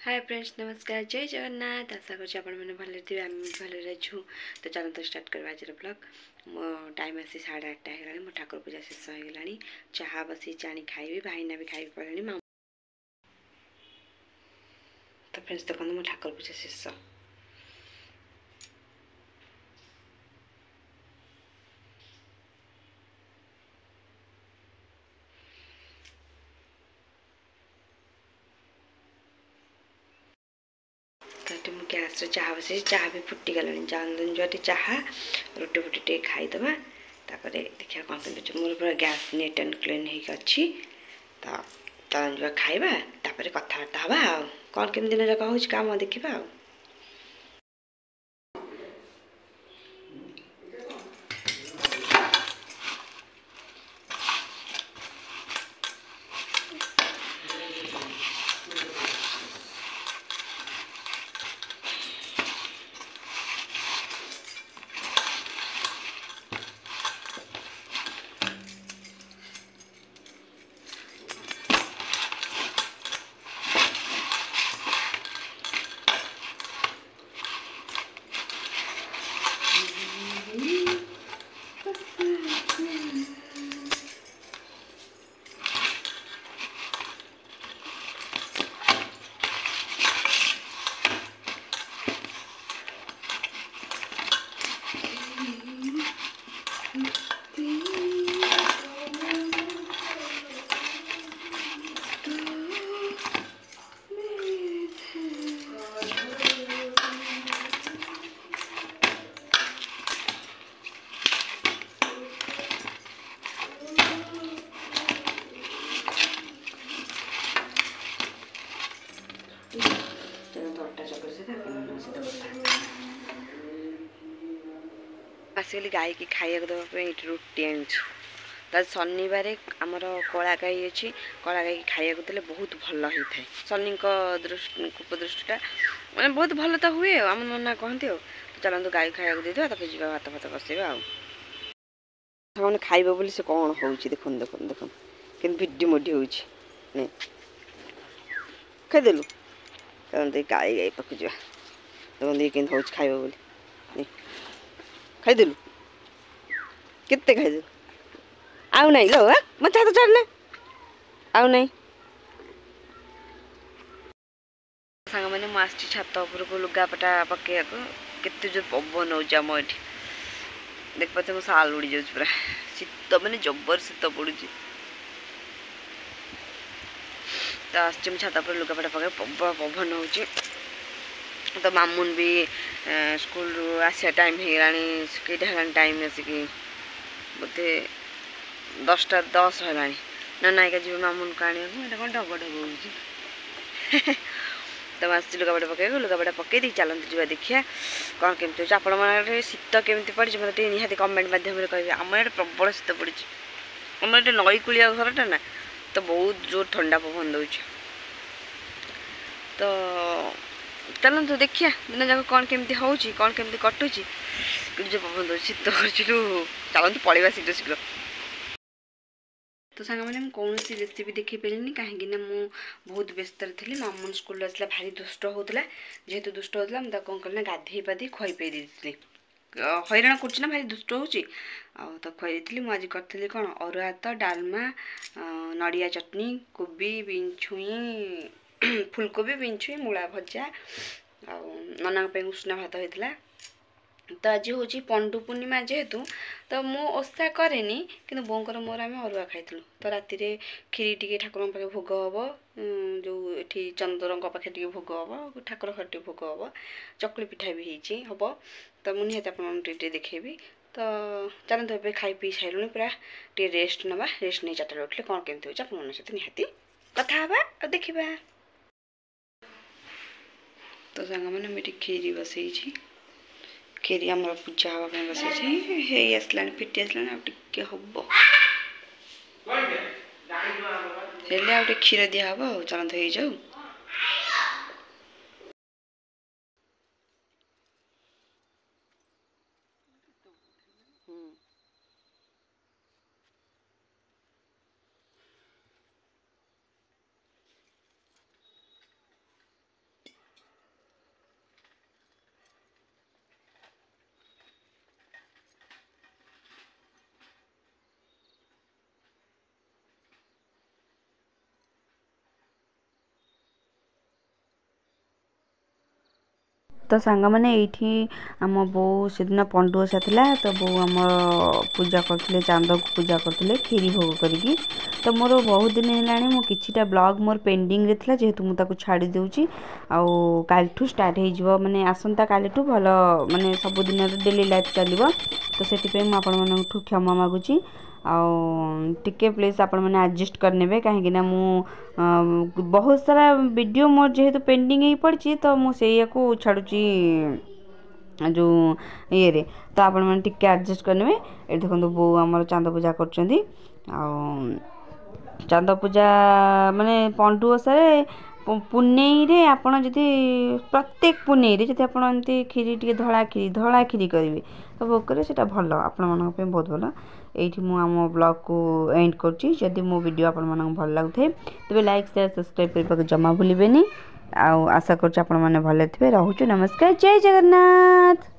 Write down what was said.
Hi friends नमस्कार जय जगन्नाथ आशा कर मैंने भले थे आम भले छू तो चलो तो स्टार्ट करवा आज ब्लॉग मो टाइम आसी 8:30 है मो ठाकुर पूजा शेष हो गला चाह बसी चाणी खाइबी भाईना भी खाई पड़े माँ तो फ्रेंड्स देखो मो ठाकुर पूजा शेष तो मुझे गैस चाह बस चाह भी फुटी गला जान जो चाह रुटी फुटी टे खाईदे देखिए कौन के मोर पूरा गैस नीट एंड क्लीन होगी तो चलन जो खाइबा कथबार्ता हाँ कौन केम दिन जाक हो कम देखा आसिकली गाई की खाइक देवाई रुटी आनी शनिवार आमर कला गाई अच्छी कला गाई खाइक देले बहुत भल होता है शनि उपदृष्टिटा मैंने बहुत भल तो हुए आम नना कहते हो तो चलते गाई खाइक दे जा भात भात बसैबा मैंने खाइब बोली से कौन हो देखुन देखुन देखुन कि भिडी मोडी हो खाईदेलु चलते गाई गाई पाक जा देखो ये कें हो खाइब बोली खाईदेलु केते खाईदेलु आउ नहीं लो मत हाथ चढ़ना आउ नहीं सांग मैंने मुझे छात उपरक लुगापटा पकड़ केते जो पवन हो देख पाते साल उड़ी जाऊँ पूरा शीत मैंने जबर शीत पड़ू तो आस छात पर लुगापटा पकड़ प्रबल पवन हो तो मामुन भी स्कूल आसा टाइम होगा टाइम आसिक बोधे 10:10 है ना नायिका जी मामुन को आने कौन ढग ढग हो तो आस लुगापटा पकई दी चलते जा देखिए कौन केमती हो आपण मैंने शीत केमी पड़ी मतलब निहाती कमेंट मध्यम कहे आम ये प्रबल शीत पड़ी आम ये नई कूलिया घरटा ना तो बहुत जोर ठंडा पवन दौर तो चलते देखिए दिन जाक कौन केमती हो कौन केमती कटुची जो पवन दौर शीत कर चलते पलैया शीघ्र शीघ्र तो सांग मैंने कौन सी रेसिपी देखी पारे कहीं मुझे बहुत व्यस्त थी मामुन स्कूल आसला भारी दुष्ट होता जेहेतु दुष्ट होता मुझे कौन कल गाधे पाधे खुई पे दी हैरान कर भारी दुष्ट हो तो खुई दी मुझे करी कौन अरुआ भात डालमा नड़िया चटनी कोबी बिछुई फुलकोबी बिछुई मूला भजा आ नना उष्णा भात होता तो आज हूँ पंडु पूर्णिमा जेहेतु तो मु ओषा कैनि कि बोर मोर आम अरुआ खाई तो राति खीरी टी ठाकुर पाखे भोग हम जो ये चंद्र पाखे भोग हम ठाकुर घर भोग हम चकुली पिठा भी हम तो मुझे निहत आप देखेबी तो चलते ए खाई पी सारूँ पूरा टे रेस्ट नवा रेस्ट नहीं 4 उठे कौन केमती हो सहित निहाती कथा देखा तो सांग मैंने खीरी बसई खीरी आम पूजा हाँवाई बसई आसला फिटी आसला टे हम आटे क्षीर दिहब चलते हो जाऊ तो सांग मैंने ये आम बो से दिन पंडुओषा था तो बो आम पूजा करते चांद को पूजा करते खीरी भोग करी तो मोर बहुत दिन है मुझा ब्लॉग मोर पेंडिंग रे था जेहेतु मुझे छाड़ी दूची आउ कालठू स्टार्ट हो माने आसंता कालठू भल माने सबुदिन डेली लाइफ चलो तो से मुझे क्षमा मागुची टिके प्लीज आपण मैंने एडजस्ट करने कहीं मु बहुत सारा वीडियो मोर जेहेतु पेंडिंग ही पड़ी तो मुझे छाड़ुची जो ये तो आपण मैंने टिके एडजस्ट करने ये देखो बो आमर चांद पूजा कर चांद पूजा माने पंडुओषा पुनई रे आपण जदि प्रत्येक पुनई रे जदि आपण एमती खीरी टे धड़ा खीरी करेंगे तो भोग करें से भल आपण मन बहुत भल ये मुझ ब्लॉग को एंड करुँची मो वीडियो आपण मन भल लगुए तेज लाइक शेयर सब्सक्राइब करने को जमा भूलें आशा करुँच आपण मैंने भले थे रोचु नमस्कार जय जगन्नाथ।